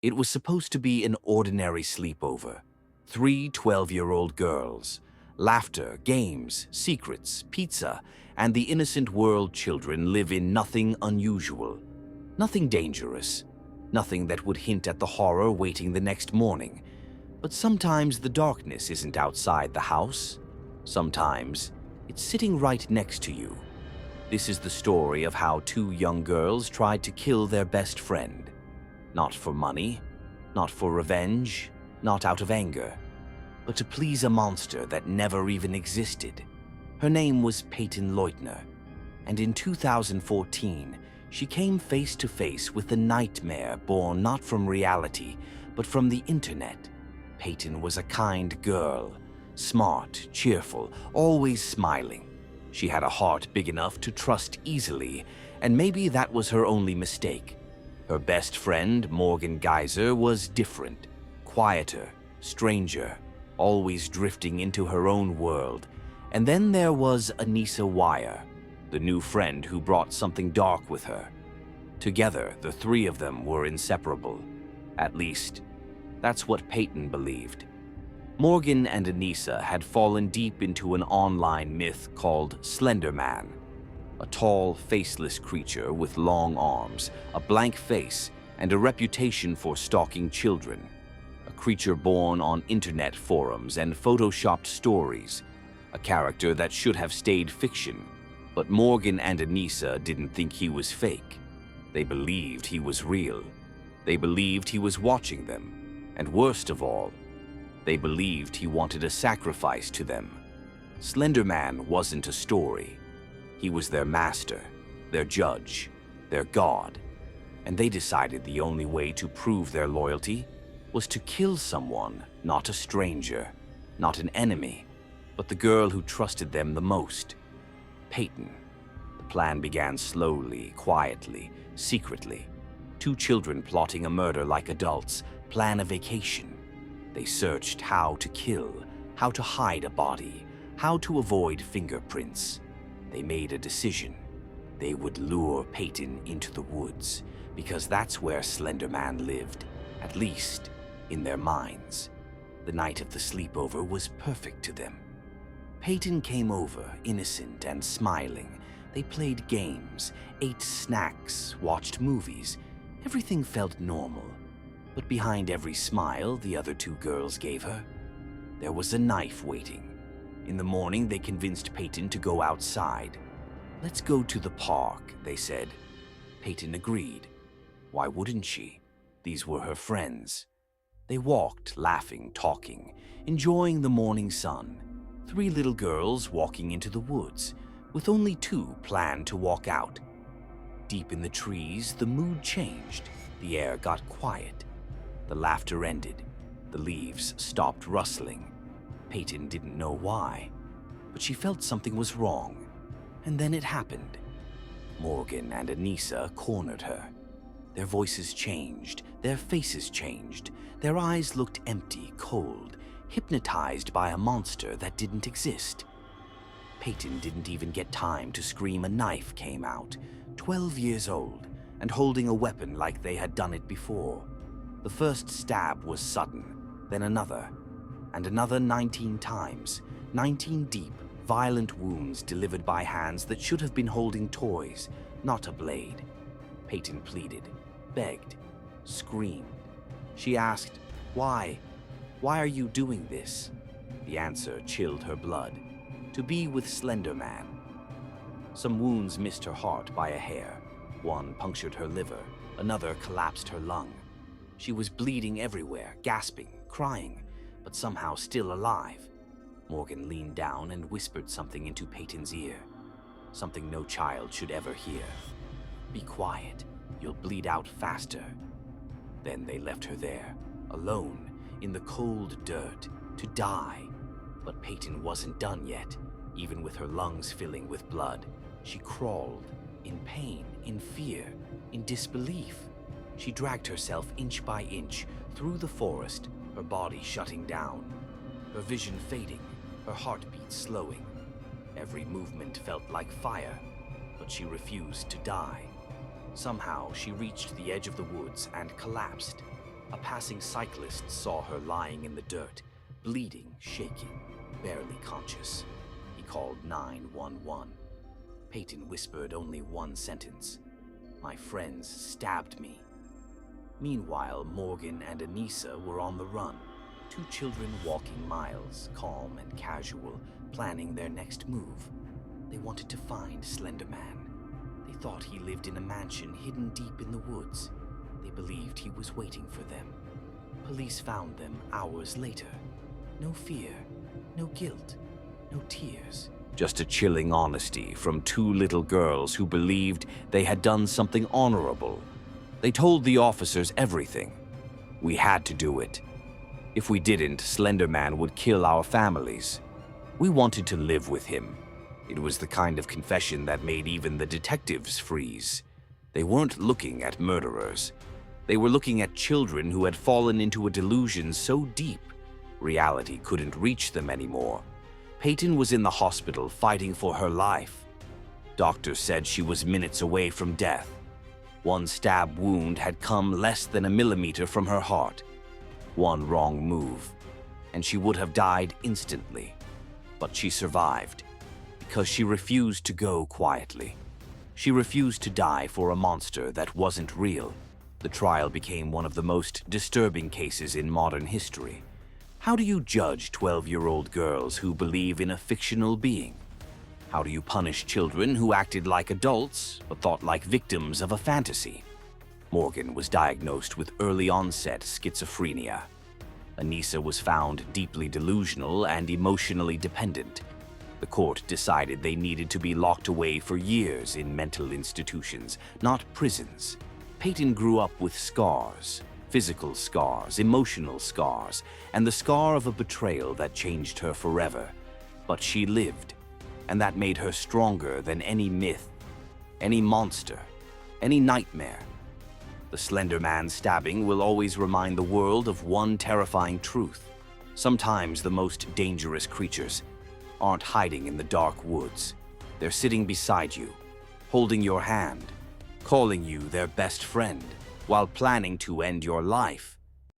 It was supposed to be an ordinary sleepover. 3 12-year-old girls. Laughter, games, secrets, pizza, and the innocent world children live in nothing unusual. Nothing dangerous. Nothing that would hint at the horror waiting the next morning. But sometimes the darkness isn't outside the house. Sometimes it's sitting right next to you. This is the story of how 2 young girls tried to kill their best friend. Not for money, not for revenge, not out of anger, but to please a monster that never even existed. Her name was Peyton Leutner, and in 2014, she came face to face with a nightmare born not from reality, but from the internet. Peyton was a kind girl, smart, cheerful, always smiling. She had a heart big enough to trust easily, and maybe that was her only mistake. Her best friend, Morgan Geyser, was different, quieter, stranger, always drifting into her own world. And then there was Anissa Wire, the new friend who brought something dark with her. Together, the 3 of them were inseparable. At least, that's what Peyton believed. Morgan and Anissa had fallen deep into an online myth called Slenderman, a tall, faceless creature with long arms, a blank face, and a reputation for stalking children. A creature born on internet forums and photoshopped stories, a character that should have stayed fiction. But Morgan and Anissa didn't think he was fake. They believed he was real. They believed he was watching them. And worst of all, they believed he wanted a sacrifice to them. Slenderman wasn't a story. He was their master, their judge, their god. And they decided the only way to prove their loyalty was to kill someone, not a stranger, not an enemy, but the girl who trusted them the most, Peyton. The plan began slowly, quietly, secretly. 2 children plotting a murder like adults, plan a vacation. They searched how to kill, how to hide a body, how to avoid fingerprints. They made a decision. They would lure Peyton into the woods, because that's where Slenderman lived, at least in their minds. The night of the sleepover was perfect to them. Peyton came over, innocent and smiling. They played games, ate snacks, watched movies. Everything felt normal. But behind every smile the other 2 girls gave her, there was a knife waiting. In the morning, they convinced Peyton to go outside. "Let's go to the park," they said. Peyton agreed. Why wouldn't she? These were her friends. They walked, laughing, talking, enjoying the morning sun. 3 little girls walking into the woods, with only 2 planned to walk out. Deep in the trees, the mood changed. The air got quiet. The laughter ended. The leaves stopped rustling. Peyton didn't know why, but she felt something was wrong. And then it happened. Morgan and Anissa cornered her. Their voices changed. Their faces changed. Their eyes looked empty, cold, hypnotized by a monster that didn't exist. Peyton didn't even get time to scream. A knife came out, 12 years old, and holding a weapon like they had done it before. The first stab was sudden, then another, and another 19 times, 19 deep, violent wounds delivered by hands that should have been holding toys, not a blade. Peyton pleaded, begged, screamed. She asked, "Why? Why are you doing this?" The answer chilled her blood. To be with Slenderman. Some wounds missed her heart by a hair. One punctured her liver, another collapsed her lung. She was bleeding everywhere, gasping, crying, but somehow still alive. Morgan leaned down and whispered something into Peyton's ear. Something no child should ever hear. "Be quiet, you'll bleed out faster." Then they left her there, alone, in the cold dirt, to die. But Peyton wasn't done yet. Even with her lungs filling with blood, she crawled, in pain, in fear, in disbelief. She dragged herself inch by inch through the forest, her body shutting down, her vision fading, her heartbeat slowing. Every movement felt like fire, but she refused to die. Somehow, she reached the edge of the woods and collapsed. A passing cyclist saw her lying in the dirt, bleeding, shaking, barely conscious. He called 911. Peyton whispered only one sentence: "My friends stabbed me." Meanwhile, Morgan and Anissa were on the run. Two children walking miles, calm and casual, planning their next move. They wanted to find Slenderman. They thought he lived in a mansion hidden deep in the woods. They believed he was waiting for them. Police found them hours later. No fear, no guilt, no tears. Just a chilling honesty from two little girls who believed they had done something honorable. They told the officers everything. We had to do it. If we didn't, Slenderman would kill our families. We wanted to live with him. It was the kind of confession that made even the detectives freeze. They weren't looking at murderers. They were looking at children who had fallen into a delusion so deep, reality couldn't reach them anymore. Peyton was in the hospital fighting for her life. Doctors said she was minutes away from death. One stab wound had come less than a millimeter from her heart. One wrong move, and she would have died instantly. But she survived, because she refused to go quietly. She refused to die for a monster that wasn't real. The trial became one of the most disturbing cases in modern history. How do you judge 12-year-old girls who believe in a fictional being? How do you punish children who acted like adults but thought like victims of a fantasy? Morgan was diagnosed with early-onset schizophrenia. Anissa was found deeply delusional and emotionally dependent. The court decided they needed to be locked away for years in mental institutions, not prisons. Peyton grew up with scars, physical scars, emotional scars, and the scar of a betrayal that changed her forever. But she lived, and that made her stronger than any myth, any monster, any nightmare. The Slenderman stabbing will always remind the world of one terrifying truth. Sometimes the most dangerous creatures aren't hiding in the dark woods. They're sitting beside you, holding your hand, calling you their best friend, while planning to end your life.